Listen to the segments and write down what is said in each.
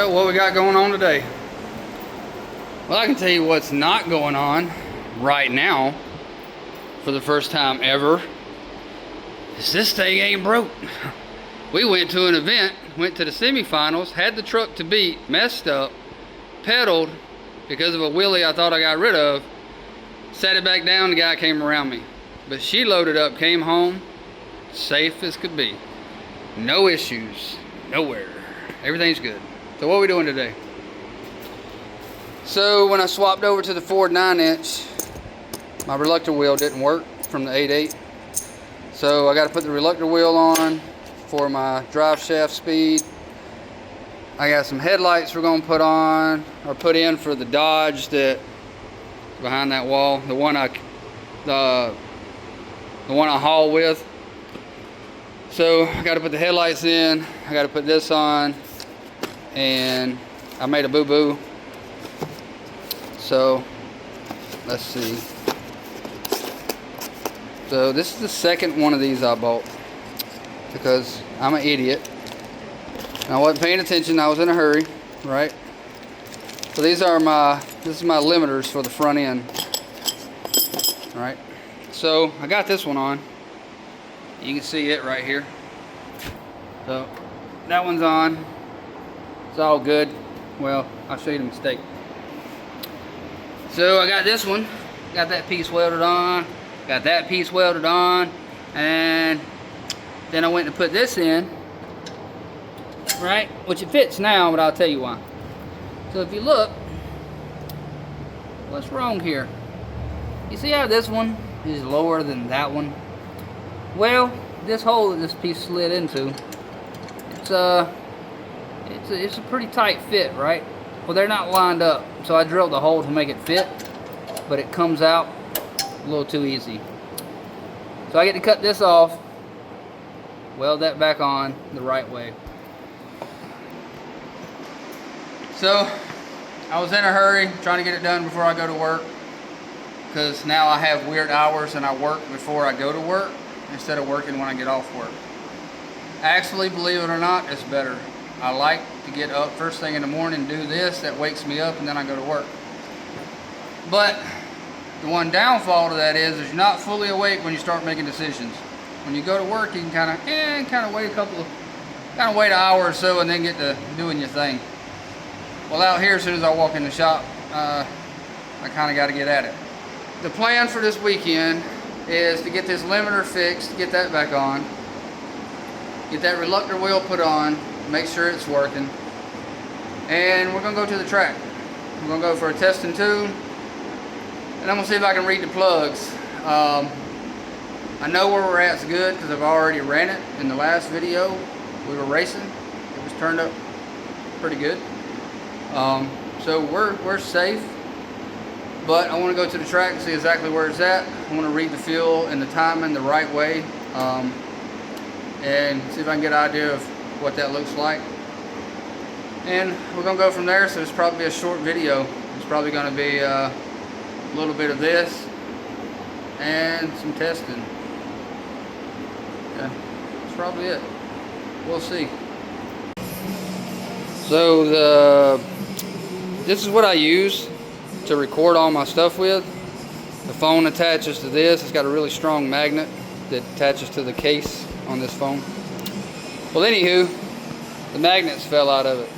Well, what we got going on today? Well, I can tell you what's not going on right now for the first time ever is this thing ain't broke. We went to an event, went to the semifinals, had the truck to beat, messed up, pedaled because of a wheelie I thought I got rid of, set it back down, the guy came around me. But she loaded up, came home, safe as could be. No issues, nowhere. Everything's good. So what are we doing today? So when I swapped over to the Ford 9-inch, my reluctor wheel didn't work from the 8.8. So I got to put the reluctor wheel on for my drive shaft speed. I got some headlights we're going to put on, or put in for the Dodge that behind that wall, the one I haul with. So I got to put the headlights in, I got to put this on, and I made a boo-boo. So let's see. So this is the second one of these I bought because I'm an idiot. And I wasn't paying attention, I was in a hurry, right? So these are this is my limiters for the front end. All right. So I got this one on. You can see it right here. So that one's on. It's all good. Well, I'll show you the mistake. So I got this one. Got that piece welded on. Got that piece welded on. And then I went to put this in. Right? Which it fits now, but I'll tell you why. So if you look, what's wrong here? You see how this one is lower than that one? Well, this hole that this piece slid into, it's a pretty tight fit, right? Well, they're not lined up, so I drilled the hole to make it fit, but it comes out a little too easy. So I get to cut this off, weld that back on the right way. So I was in a hurry trying to get it done before I go to work, because now I have weird hours and I work before I go to work instead of working when I get off work. Actually, believe it or not, it's better. I like to get up first thing in the morning and do this. That wakes me up and then I go to work. But the one downfall to that is you're not fully awake when you start making decisions. When you go to work, you can kind of wait an hour or so and then get to doing your thing. Well, out here, as soon as I walk in the shop, I kind of got to get at it. The plan for this weekend is to get this limiter fixed, get that back on, get that reluctor wheel put on, make sure it's working, and we're going to go to the track. We're going to go for a test and tune, and I'm going to see if I can read the plugs. I know where we're at is good because I've already ran it in the last video. We were racing. It was turned up pretty good. So we're safe, but I want to go to the track and see exactly where it's at. I want to read the feel and the timing the right way, and see if I can get an idea of what that looks like. And we're going to go from there. So it's probably a short video. It's probably going to be a little bit of this and some testing. Yeah, that's probably it. We'll see. So this is what I use to record all my stuff with. The phone attaches to this. It's got a really strong magnet that attaches to the case on this phone. Well, anywho, the magnets fell out of it.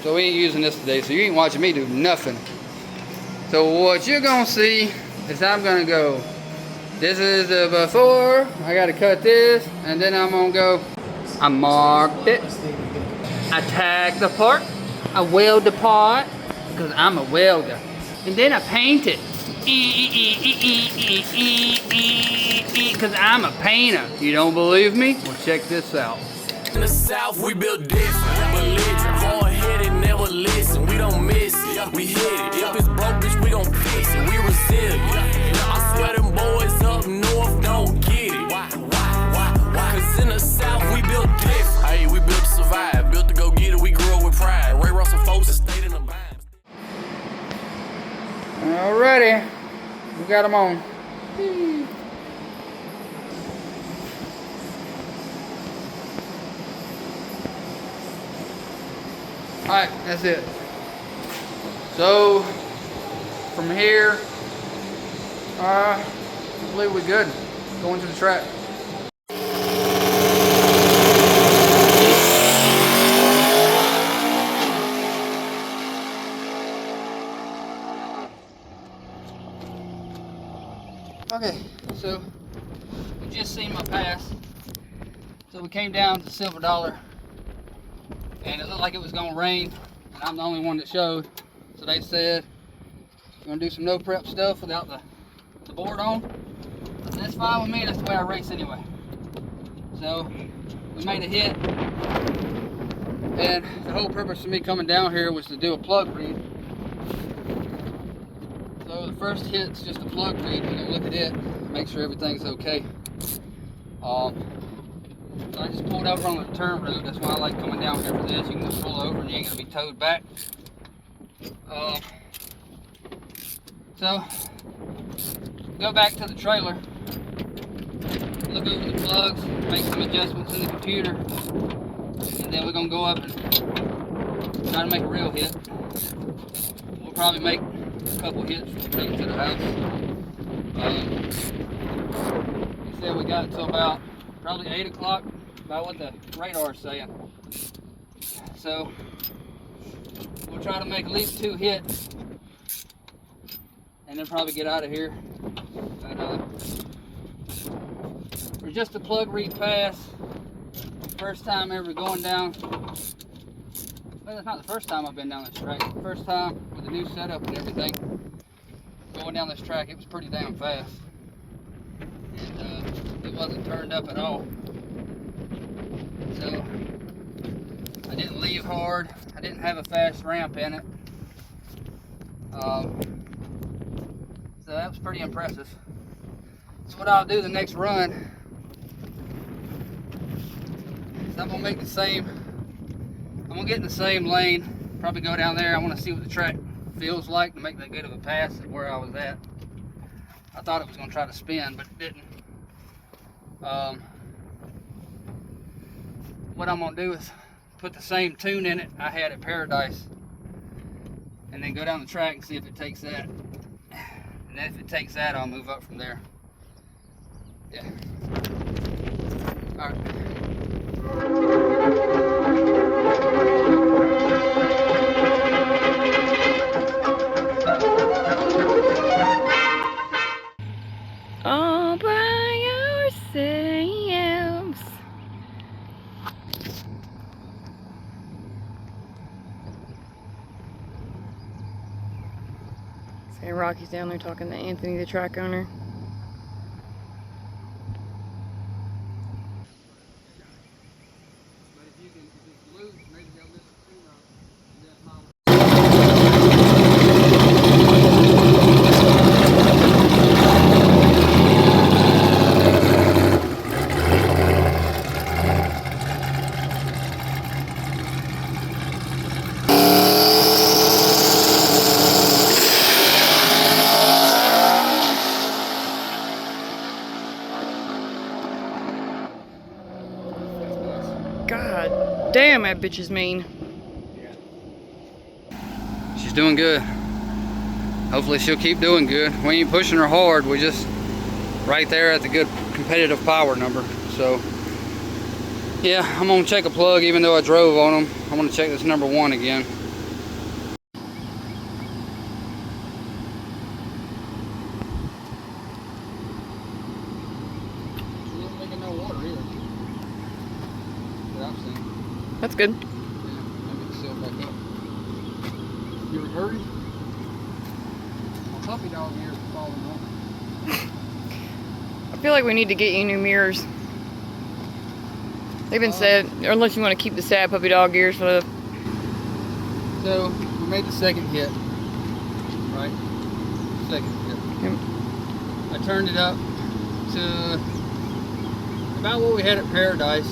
So we ain't using this today, so you ain't watching me do nothing. So what you're gonna see is I'm gonna go, this is the before, I gotta cut this, and then I'm gonna go, I marked it, I tagged the part, I weld the part, because I'm a welder. And then I paint it, because I'm a painter. You don't believe me? Well, check this out. In the South, we built different, belligerent, hard-headed, never listen. We don't miss it, we hit it. If it's broke, bitch, we gon' fix it. We resilient. I swear them boys up north don't get it. Why? Cause in the South, we built different. Hey, we built to survive, built to go get it. We grew up with pride. Ray Russell folks that stayed in the bind. Alrighty, we got them on. Alright, that's it. So, from here, I believe we're good. Going to the track. Okay, so you just seen my pass. So we came down to Silver Dollar, and it looked like it was gonna rain, and I'm the only one that showed. So they said, "You're gonna do some no prep stuff without the board on." And that's fine with me. That's the way I race anyway. So we made a hit, and the whole purpose of me coming down here was to do a plug read. So the first hit's just a plug read. We're gonna look at it, make sure everything's okay. So I just pulled over on the turn route. That's why I like coming down here for this. You can just pull over and you ain't gonna be towed back. So go back to the trailer, look over the plugs, make some adjustments in the computer, and then we're gonna go up and try to make a real hit. We'll probably make a couple hits to take it to the house. He said we got until about probably 8 o'clock, about what the radar's saying. So we'll try to make at least 2 hits and then probably get out of here. But, for just a plug read pass, first time ever going down. Well, it's not the first time I've been down this track. First time with the new setup and everything. Going down this track, it was pretty damn fast. And it wasn't turned up at all. So I didn't leave hard. I didn't have a fast ramp in it. So that was pretty impressive. So what I'll do the next run is I'm gonna make the same. I'm gonna get in the same lane. Probably go down there. I want to see what the track feels like to make that good of a pass at where I was at. I thought it was gonna try to spin, but it didn't. What I'm gonna do is put the same tune in it I had at Paradise, and then go down the track and see if it takes that. And then if it takes that, I'll move up from there. Yeah. All right. All by yourselves. Say Rocky's down there talking to Anthony, the track owner. God damn, that bitch is mean. She's doing good. Hopefully she'll keep doing good. We ain't pushing her hard. We just right there at the good competitive power number. So yeah, I'm gonna check a plug even though I drove on them. I'm gonna check this number 1 again. That's good. Yeah, maybe it's sealed back up. You in a hurry? My puppy dog here is falling off. I feel like we need to get you new mirrors. They've been said, unless you want to keep the sad puppy dog ears for the... So, we made the second hit. Right? Second hit. Yep. I turned it up to about what we had at Paradise.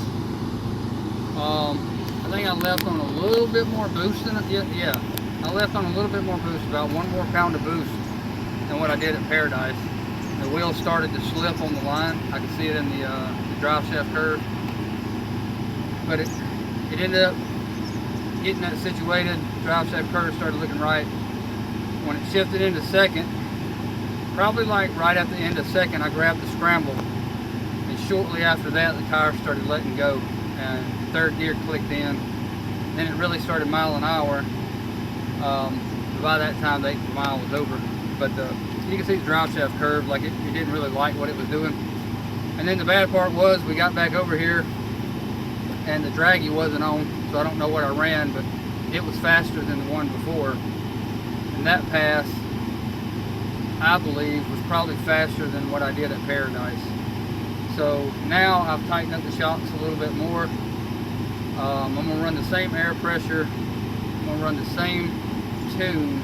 I think I left on a little bit more boost than it. Yeah, I left on a little bit more boost, about 1 more pound of boost than what I did at Paradise. The wheel started to slip on the line. I could see it in the drive shaft curve. But it ended up getting that situated, drive shaft curve started looking right. When it shifted into second, probably like right at the end of second, I grabbed the scramble. And shortly after that, the tire started letting go. And third gear clicked in. Then it really started mile an hour. By that time, the 8th mile was over. But you can see the drive shaft curve, like it didn't really like what it was doing. And then the bad part was we got back over here and the draggy wasn't on, so I don't know what I ran, but it was faster than the one before. And that pass, I believe, was probably faster than what I did at Paradise. So now I've tightened up the shocks a little bit more. I'm gonna run the same air pressure, I'm gonna run the same tune,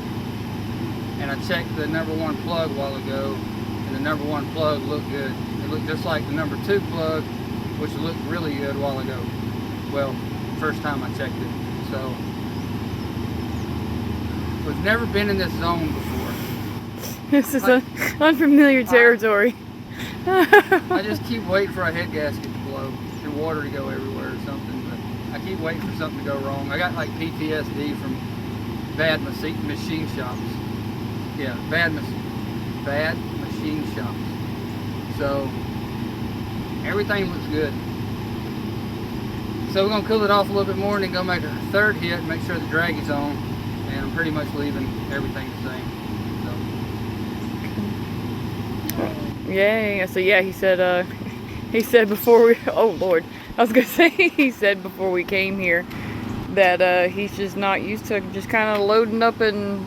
and I checked the number 1 plug a while ago, and the number 1 plug looked good. It looked just like the number 2 plug, which looked really good a while ago. Well, first time I checked it. So, we've never been in this zone before. This is unfamiliar territory. I just keep waiting for a head gasket to blow and water to go everywhere or something, but I keep waiting for something to go wrong. I got like PTSD from bad machine shops. Yeah, bad machine shops. So everything looks good. So we're gonna cool it off a little bit more and then go make a third hit and make sure the drag is on. And I'm pretty much leaving everything the same. So. Yay! So yeah, he said before we. Oh Lord, I was gonna say he said before we came here that he's just not used to just kind of loading up and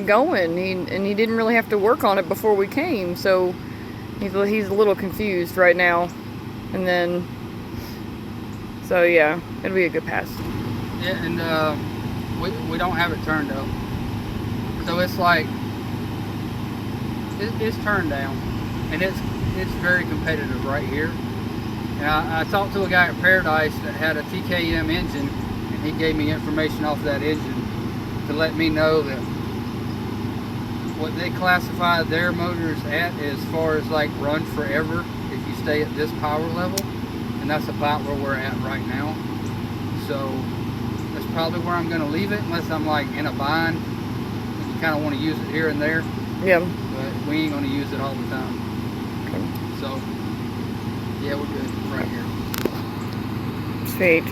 going. He didn't really have to work on it before we came, so he's a little confused right now. And then, so yeah, it'll be a good pass. Yeah, and we don't have it turned up, so it's like it's turned down, and it's very competitive right here. And I talked to a guy at Paradise that had a TKM engine, and he gave me information off that engine to let me know that what they classify their motors at as far as like run forever if you stay at this power level, and that's about where we're at right now. So that's probably where I'm going to leave it, unless I'm like in a bind and you kind of want to use it here and there. Yeah. But we ain't going to use it all the time. Okay. So yeah, we're good right here. Sweet.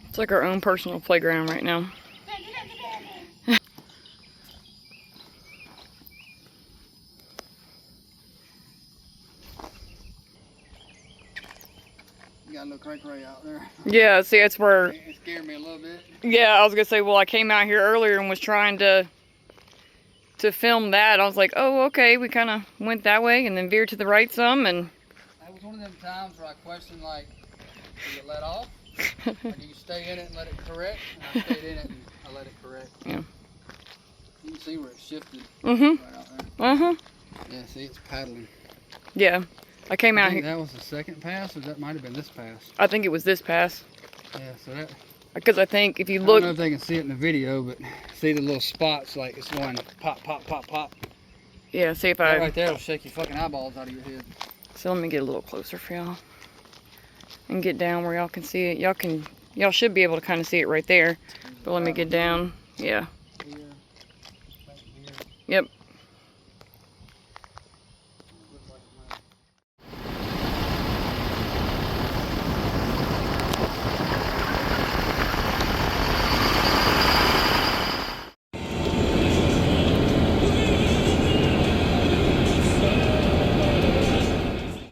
It's like our own personal playground right now. You got a little crank ray out there. Yeah, see, that's where. It scared me a little bit. Yeah, I was gonna say. Well, I came out here earlier and was trying to film that. I was like, oh, okay. We kind of went that way and then veered to the right some, and. That was one of them times where I questioned, like, do you let off? Or do you stay in it and let it correct? And I stayed in it and I let it correct. Yeah. You can see where it shifted. Mm-hmm. Right out there. Uh-huh. Yeah, see, it's paddling. Yeah. I came I out think here. that was the second pass, or that might have been this pass. I think it was this pass. Yeah, so that Because I think if you I look, don't know if they can see it in the video, but see the little spots, like it's one pop, pop, pop, pop. yeah, see if That I, right there will shake your fucking eyeballs out of your head. so let me get a little closer for y'all. And get down where y'all can see it. Y'all should be able to kind of see it right there. But let me get down. Yeah. Yep.